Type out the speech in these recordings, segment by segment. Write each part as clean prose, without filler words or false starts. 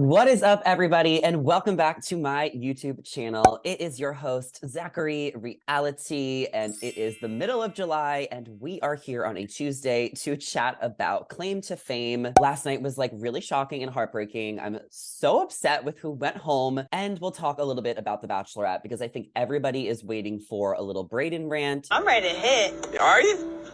What is up, everybody, and welcome back to my YouTube channel. It is your host, Zachary Reality, and it is the middle of July, and we are here on a Tuesday to chat about Claim to Fame. Last night was like really shocking and heartbreaking. I'm so upset with who went home, and we'll talk a little bit about The Bachelorette because I think everybody is waiting for a little Brayden rant. I'm ready to hit. Are you?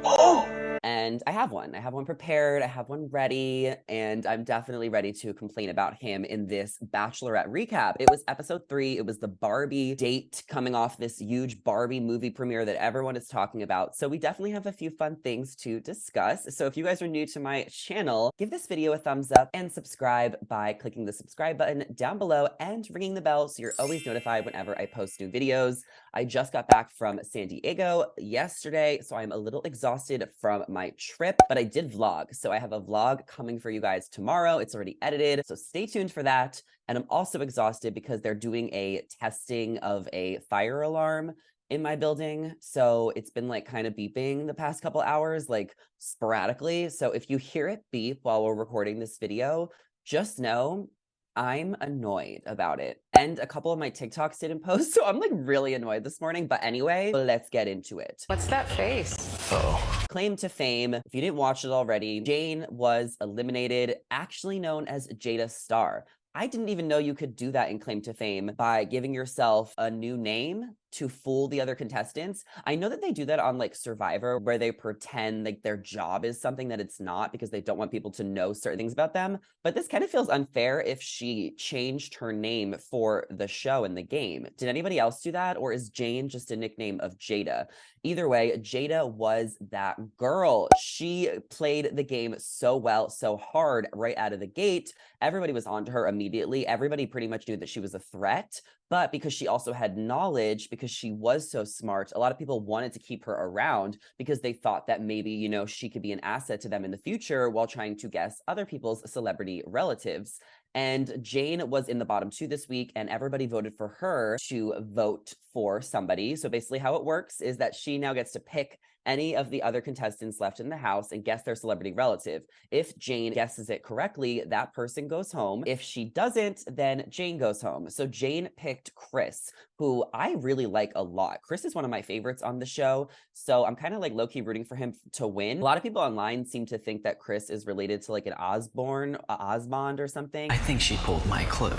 Oh! And I have one. I have one prepared. I have one ready. And I'm definitely ready to complain about him in this Bachelorette recap. It was episode 3. It was the Barbie date coming off this huge Barbie movie premiere that everyone is talking about. So we definitely have a few fun things to discuss. So if you guys are new to my channel, give this video a thumbs up and subscribe by clicking the subscribe button down below and ringing the bell so you're always notified whenever I post new videos. I just got back from San Diego yesterday, so I'm a little exhausted from my trip, but I did vlog. So I have a vlog coming for you guys tomorrow. It's already edited, so stay tuned for that. And I'm also exhausted because they're doing a testing of a fire alarm in my building. So it's been like kind of beeping the past couple hours, like sporadically. So if you hear it beep while we're recording this video, just know I'm annoyed about it. And a couple of my TikToks didn't post, so I'm like really annoyed this morning. But anyway, let's get into it. What's that face? Oh. Claim to Fame. If you didn't watch it already, Jane was eliminated, actually known as Jada Star. I didn't even know you could do that in Claim to Fame by giving yourself a new name to fool the other contestants. I know that they do that on like Survivor, where they pretend like their job is something that it's not because they don't want people to know certain things about them. But this kind of feels unfair if she changed her name for the show and the game. Did anybody else do that? Or is Jane just a nickname of Jada? Either way, Jada was that girl. She played the game so well, so hard right out of the gate. Everybody was onto her immediately. Everybody pretty much knew that she was a threat. But because she also had knowledge, because she was so smart, a lot of people wanted to keep her around because they thought that maybe, you know, she could be an asset to them in the future while trying to guess other people's celebrity relatives. And Jane was in the bottom 2 this week, and everybody voted for her to vote for somebody. So basically how it works is that she now gets to pick any of the other contestants left in the house and guess their celebrity relative. If Jane guesses it correctly, that person goes home. If she doesn't, then Jane goes home. So Jane picked Chris, who I really like a lot. Chris is one of my favorites on the show, so I'm kind of like low-key rooting for him to win. A lot of people online seem to think that Chris is related to like an Osmond or something. I think she pulled my clue.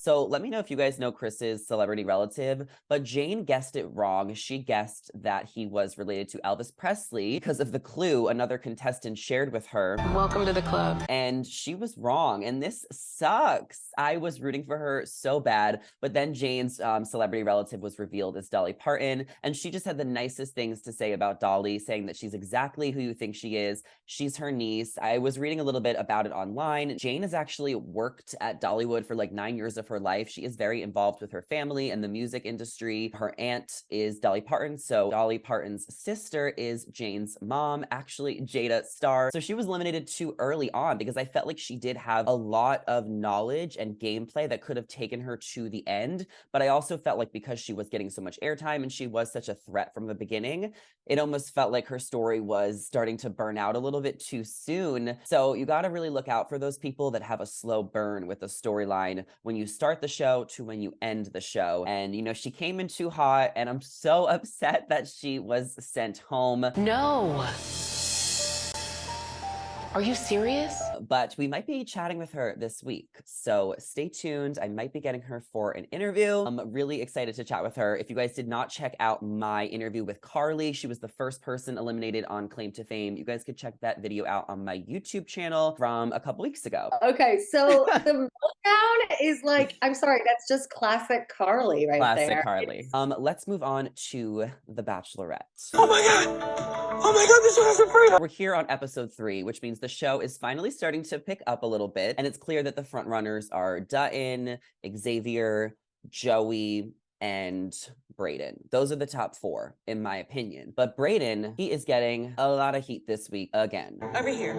So let me know if you guys know Chris's celebrity relative, but Jane guessed it wrong. She guessed that he was related to Elvis Presley because of the clue another contestant shared with her. Welcome to the club. And she was wrong, and this sucks. I was rooting for her so bad, but then Jane's celebrity relative was revealed as Dolly Parton, and she just had the nicest things to say about Dolly, saying that she's exactly who you think she is. She's her niece. I was reading a little bit about it online. Jane has actually worked at Dollywood for like 9 years of her life. She is very involved with her family and the music industry. Her aunt is Dolly Parton, so Dolly Parton's sister is Jane's mom, actually Jada Star. So she was eliminated too early on because I felt like she did have a lot of knowledge and gameplay that could have taken her to the end. But I also felt like because she was getting so much airtime and she was such a threat from the beginning, it almost felt like her story was starting to burn out a little bit too soon. So you got to really look out for those people that have a slow burn with a storyline when you start the show to when you end the show. And, you know, she came in too hot, and I'm so upset that she was sent home. No. Are you serious? But we might be chatting with her this week, so stay tuned. I might be getting her for an interview. I'm really excited to chat with her. If you guys did not check out my interview with Carly, she was the first person eliminated on Claim to Fame. You guys could check that video out on my YouTube channel from a couple weeks ago. Okay, so the meltdown is like, I'm sorry, that's just classic Carly right Classic there. Carly. Let's move on to The Bachelorette. Oh my god! Oh my god, this one is afraid! We're here on episode 3, which means the show is finally starting to pick up a little bit, and it's clear that the front runners are Dutton, Xavier, Joey, and Brayden. Those are the top 4, in my opinion. But Brayden, he is getting a lot of heat this week again. Over here.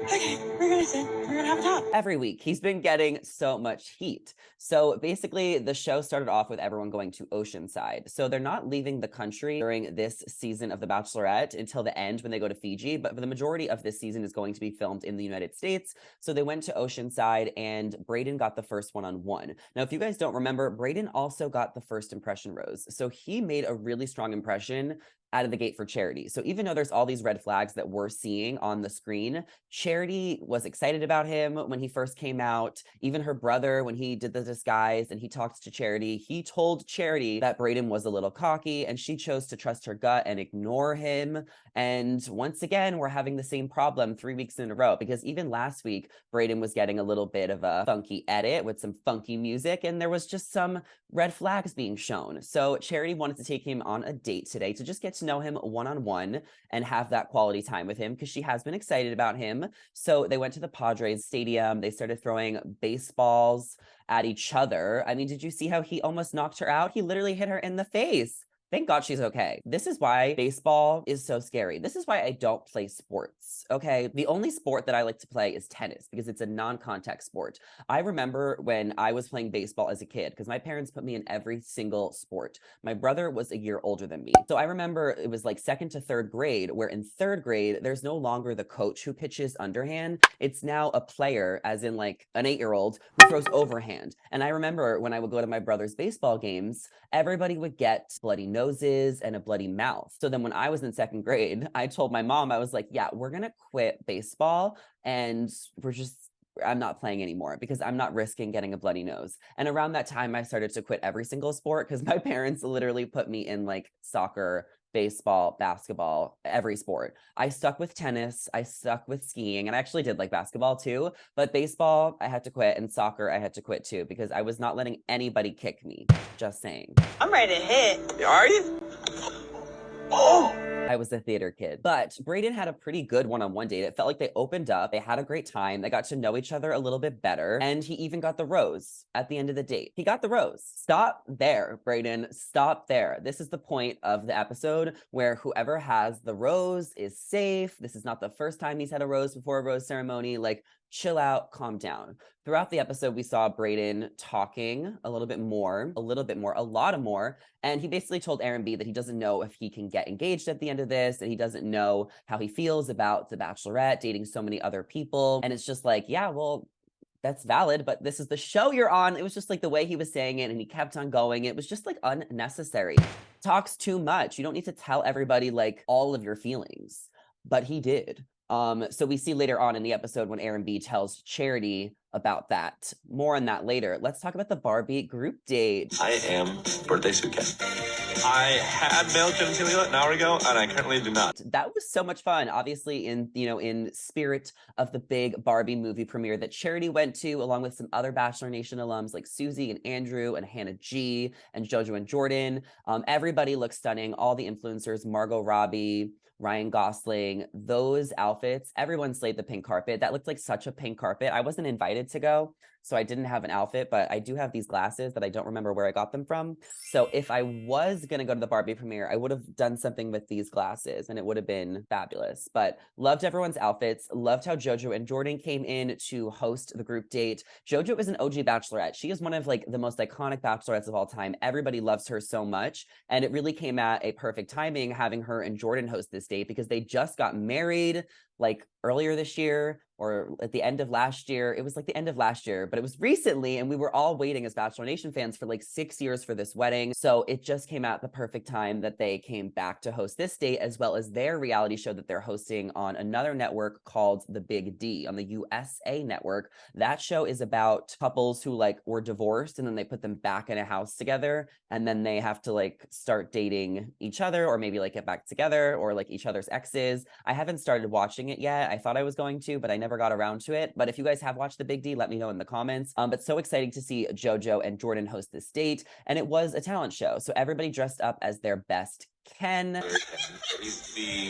Okay, we're gonna sit. We're gonna have a talk. Every week. He's been getting so much heat. So basically, the show started off with everyone going to Oceanside. So they're not leaving the country during this season of The Bachelorette until the end when they go to Fiji, but the majority of this season is going to be filmed in the United States. So they went to Oceanside and Brayden got the first one-on-one. Now, if you guys don't remember, Brayden also got the first impression rose. So he made a really strong impression out of the gate for Charity. So even though there's all these red flags that we're seeing on the screen, Charity was excited about him when he first came out. Even her brother, when he did the disguise and he talked to Charity, he told Charity that Brayden was a little cocky and she chose to trust her gut and ignore him. And once again, we're having the same problem 3 weeks in a row, because even last week, Brayden was getting a little bit of a funky edit with some funky music, and there was just some red flags being shown. So Charity wanted to take him on a date today to just get to know him one-on-one and have that quality time with him, because she has been excited about him. So they went to the Padres stadium. They started throwing baseballs at each other. I mean, did you see how he almost knocked her out? He literally hit her in the face. Thank God she's okay. This is why baseball is so scary. This is why I don't play sports, okay? The only sport that I like to play is tennis, because it's a non-contact sport. I remember when I was playing baseball as a kid, because my parents put me in every single sport. My brother was a year older than me. So I remember it was like 2nd to 3rd grade, where in 3rd grade, there's no longer the coach who pitches underhand. It's now a player, as in like an 8-year-old, who throws overhand. And I remember when I would go to my brother's baseball games, everybody would get bloody noses and a bloody mouth. So then when I was in 2nd grade, I told my mom, I was like, yeah, we're gonna quit baseball and I'm not playing anymore because I'm not risking getting a bloody nose. And around that time, I started to quit every single sport because my parents literally put me in like soccer, baseball, basketball, every sport. I stuck with tennis, I stuck with skiing, and I actually did like basketball too, but baseball, I had to quit, and soccer, I had to quit too, because I was not letting anybody kick me. Just saying. I'm ready to hit. Are you? Oh! I was a theater kid. But Brayden had a pretty good one-on-one date. It felt like they opened up, they had a great time, they got to know each other a little bit better, and he even got the rose at the end of the date. He got the rose. Stop there, Brayden. Stop there. This is the point of the episode where whoever has the rose is safe. This is not the first time he's had a rose before a rose ceremony. Like, chill out, calm down. Throughout the episode, we saw Brayden talking a lot more. And he basically told Aaron B that he doesn't know if he can get engaged at the end of this, and he doesn't know how he feels about the Bachelorette dating so many other people. And it's just like, yeah, well, that's valid, but this is the show you're on. It was just like the way he was saying it, and he kept on going. It was just like unnecessary. Talks too much. You don't need to tell everybody like all of your feelings, but he did. So we see later on in the episode when Aaron B tells Charity about that. More on that later. Let's talk about the Barbie group date. I am birthday suitcase. I had male genitalia an hour ago, and I currently do not. That was so much fun. Obviously, in spirit of the big Barbie movie premiere that Charity went to, along with some other Bachelor Nation alums like Susie and Andrew and Hannah G and JoJo and Jordan. Everybody looks stunning. All the influencers, Margot Robbie, Ryan Gosling, those outfits, everyone slayed the pink carpet. That looked like such a pink carpet. I wasn't invited to go, so I didn't have an outfit, but I do have these glasses that I don't remember where I got them from. So if I was gonna go to the Barbie premiere, I would have done something with these glasses and it would have been fabulous. But loved everyone's outfits, loved how JoJo and Jordan came in to host the group date. JoJo is an OG Bachelorette. She is one of like the most iconic Bachelorettes of all time. Everybody loves her so much. And it really came at a perfect timing having her and Jordan host this date, because they just got married like earlier this year or at the end of last year. It was like the end of last year, but it was recently, and we were all waiting as Bachelor Nation fans for like 6 years for this wedding. So it just came at the perfect time that they came back to host this date, as well as their reality show that they're hosting on another network called The Big D on the USA network. That show is about couples who like were divorced and then they put them back in a house together, and then they have to like start dating each other, or maybe like get back together, or like each other's exes. I haven't started watching it yet. I thought I was going to, but I never got around to it. But if you guys have watched The Big D, let me know in the comments. But so exciting to see JoJo and Jordan host this date. And it was a talent show, so everybody dressed up as their best Ken.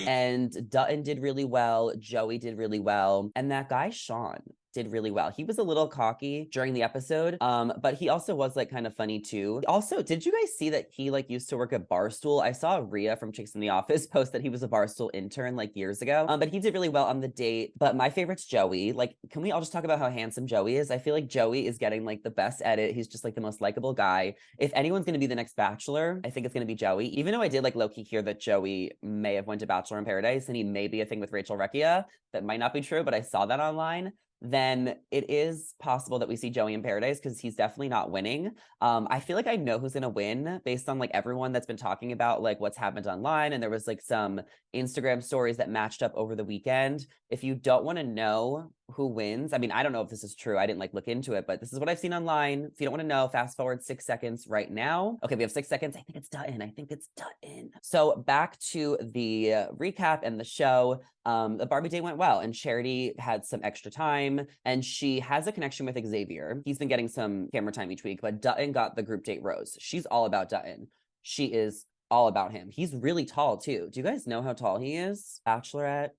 And Dutton did really well. Joey did really well. And that guy, Sean, did really well. He was a little cocky during the episode, but he also was like kind of funny too. Also, did you guys see that he like used to work at Barstool? I saw Rhea from Chicks in the Office post that he was a Barstool intern like years ago. But he did really well on the date. But my favorite's Joey. Like, can we all just talk about how handsome Joey is? I feel like Joey is getting like the best edit. He's just like the most likable guy. If anyone's gonna be the next Bachelor, I think it's gonna be Joey. Even though I did like low-key hear that Joey may have went to Bachelor in Paradise and he may be a thing with Rachel Recchia. That might not be true, but I saw that online. Then it is possible that we see Joey in Paradise because he's definitely not winning. I feel like I know who's gonna win based on like everyone that's been talking about like what's happened online, and there was like some Instagram stories that matched up over the weekend. If you don't want to know who wins, I mean, I don't know if this is true. I didn't like look into it, but this is what I've seen online. If you don't want to know, fast forward 6 seconds right now. Okay, we have 6 seconds. I think it's Dutton. I think it's Dutton. So back to the recap and the show. The Barbie day went well, and Charity had some extra time, and she has a connection with Xavier. He's been getting some camera time each week, but Dutton got the group date rose. She's all about Dutton. She is all about him. He's really tall too. Do you guys know how tall he is? Bachelorette.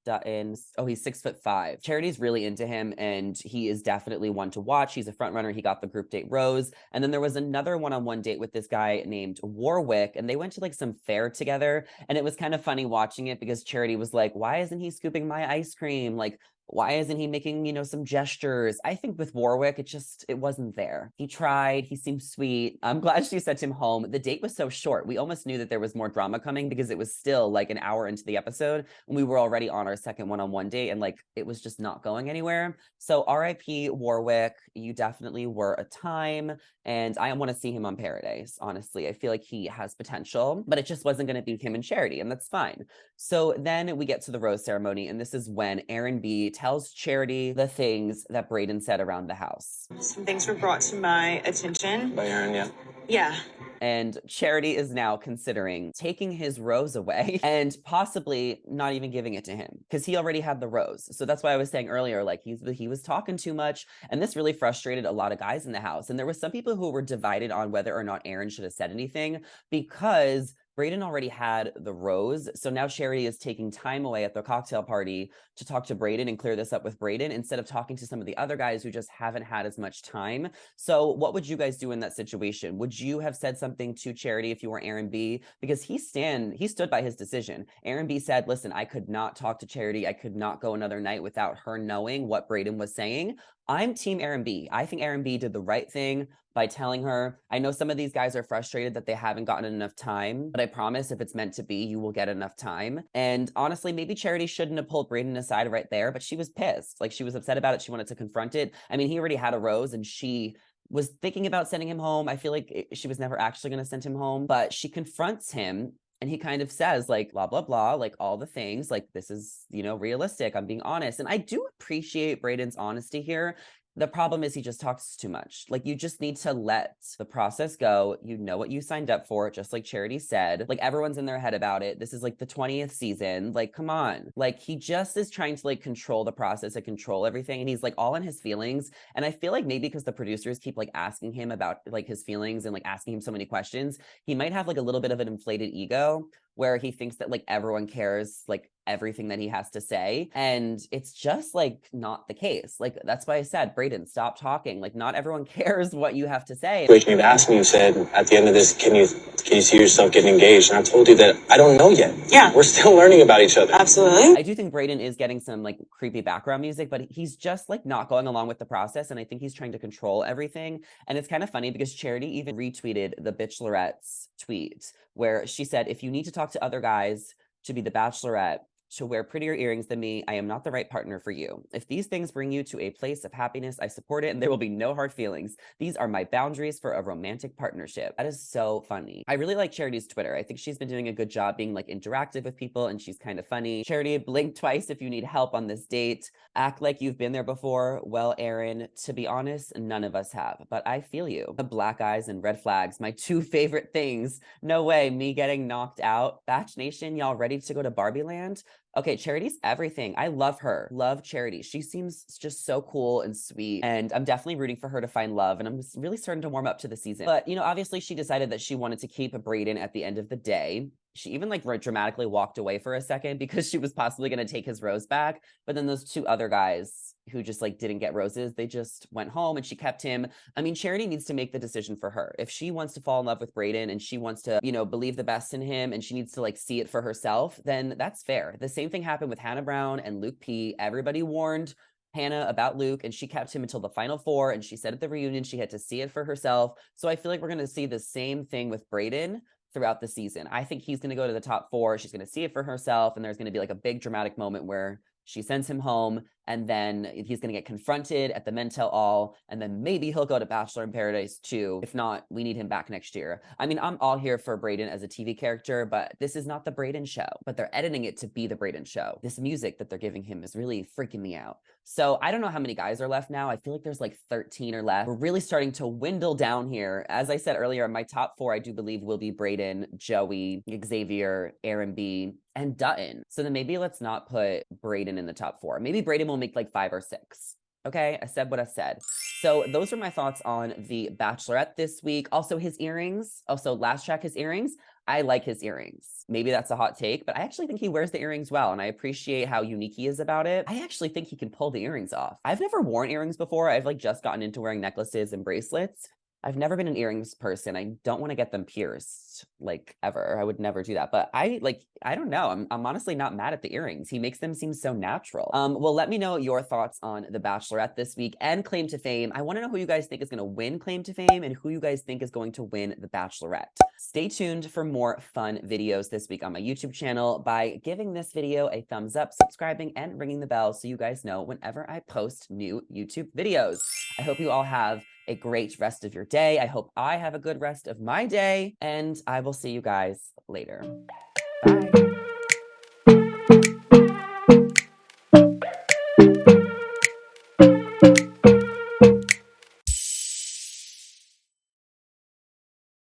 Dutton. Oh, he's 6'5". Charity's really into him, and he is definitely one to watch. He's a front runner. He got the group date rose. And then there was another one-on-one date with this guy named Warwick, and they went to like some fair together. And it was kind of funny watching it because Charity was like, why isn't he scooping my ice cream? Like, why isn't he making, you know, some gestures? I think with Warwick, it wasn't there. He tried, he seemed sweet. I'm glad she sent him home. The date was so short. We almost knew that there was more drama coming because it was still like an hour into the episode and we were already on our second one-on-one date and like, it was just not going anywhere. So RIP Warwick, you definitely were a time, and I want to see him on Paradise, honestly. I feel like he has potential, but it just wasn't going to be him and Charity, and that's fine. So then we get to the rose ceremony, and this is when Aaron B tells Charity the things that Brayden said around the house. Some things were brought to my attention. By Aaron, yeah. Yeah. And Charity is now considering taking his rose away and possibly not even giving it to him because he already had the rose. So that's why I was saying earlier, like he was talking too much, and this really frustrated a lot of guys in the house. And there were some people who were divided on whether or not Aaron should have said anything because Brayden already had the rose. So now Charity is taking time away at the cocktail party to talk to Brayden and clear this up with Brayden instead of talking to some of the other guys who just haven't had as much time. So what would you guys do in that situation? Would you have said something to Charity if you were Aaron B? Because he stood by his decision. Aaron B said, listen, I could not talk to Charity. I could not go another night without her knowing what Brayden was saying. I'm team Aaron B. I think Aaron B did the right thing by telling her. I know some of these guys are frustrated that they haven't gotten enough time, but I promise if it's meant to be, you will get enough time. And honestly, maybe Charity shouldn't have pulled Brayden aside right there, but she was pissed. Like, she was upset about it. She wanted to confront it. I mean, he already had a rose and she was thinking about sending him home. I feel like she was never actually going to send him home, but she confronts him. And he kind of says like, blah, blah, blah, like all the things, like this is, you know, realistic. I'm being honest. And I do appreciate Brayden's honesty here. The problem is he just talks too much. Like, you just need to let the process go. You know what you signed up for, just like Charity said. Like, everyone's in their head about it. This is like the 20th season. Like, come on. Like, he just is trying to like control the process and control everything. And he's like all in his feelings. And I feel like maybe because the producers keep like asking him about like his feelings and like asking him so many questions, he might have like a little bit of an inflated ego where he thinks that like everyone cares like everything that he has to say. And it's just like not the case. Like, that's why I said, Brayden, stop talking. Like, not everyone cares what you have to say. Like, you've asked me, you said, at the end of this, can you see yourself getting engaged? And I told you that I don't know yet. Yeah. We're still learning about each other. Absolutely. I do think Brayden is getting some like creepy background music, but he's just like not going along with the process. And I think he's trying to control everything. And it's kind of funny because Charity even retweeted the Bachelorette's tweet where she said, if you need to talk to other guys to be the Bachelorette, to wear prettier earrings than me, I am not the right partner for you. If these things bring you to a place of happiness, I support it and there will be no hard feelings. These are my boundaries for a romantic partnership. That is so funny. I really like Charity's Twitter. I think she's been doing a good job being like interactive with people and she's kind of funny. Charity, blink twice if you need help on this date. Act like you've been there before. Well, Aaron, to be honest, none of us have, but I feel you. The black eyes and red flags, my two favorite things. No way, me getting knocked out. Batch Nation, y'all ready to go to Barbie Land? Okay, Charity's everything. I love her. Love Charity. She seems just so cool and sweet. And I'm definitely rooting for her to find love. And I'm really starting to warm up to the season. But, you know, obviously she decided that she wanted to keep Brayden at the end of the day. She even like dramatically walked away for a second because she was possibly going to take his rose back. But then those two other guys who just like didn't get roses. They just went home and she kept him. I mean, Charity needs to make the decision for her. If she wants to fall in love with Brayden and she wants to, you know, believe the best in him and she needs to like see it for herself, then that's fair. The same thing happened with Hannah Brown and Luke P. Everybody warned Hannah about Luke and she kept him until the final four, and she said at the reunion she had to see it for herself. So I feel like we're going to see the same thing with Brayden throughout the season. I think he's going to go to the top four. She's going to see it for herself, and there's going to be like a big dramatic moment where she sends him home, and then he's going to get confronted at the Men Tell All, and then maybe he'll go to Bachelor in Paradise too. If not, we need him back next year. I mean, I'm all here for Brayden as a TV character, but this is not the Brayden show, but they're editing it to be the Brayden show. This music that they're giving him is really freaking me out. So I don't know how many guys are left now. I feel like there's like 13 or less. We're really starting to dwindle down here. As I said earlier, my top four, I do believe, will be Brayden, Joey, Xavier, Aaron B, and Dutton. So then maybe let's not put Brayden in the top four. Maybe Brayden will make like 5 or 6. Okay, I said what I said. So those are my thoughts on the Bachelorette this week. Also his earrings. Also Last Track, his earrings. I like his earrings. Maybe that's a hot take, but I actually think he wears the earrings well, and I appreciate how unique he is about it. I actually think he can pull the earrings off. I've never worn earrings before. I've like just gotten into wearing necklaces and bracelets. I've never been an earrings person. I don't want to get them pierced, like, ever. I would never do that. But I don't know. I'm honestly not mad at the earrings. He makes them seem so natural. Well, let me know your thoughts on The Bachelorette this week and Claim to Fame. I want to know who you guys think is going to win Claim to Fame and who you guys think is going to win The Bachelorette. Stay tuned for more fun videos this week on my YouTube channel by giving this video a thumbs up, subscribing, and ringing the bell so you guys know whenever I post new YouTube videos. I hope you all have a great rest of your day. I hope I have a good rest of my day, and I will see you guys later. Bye.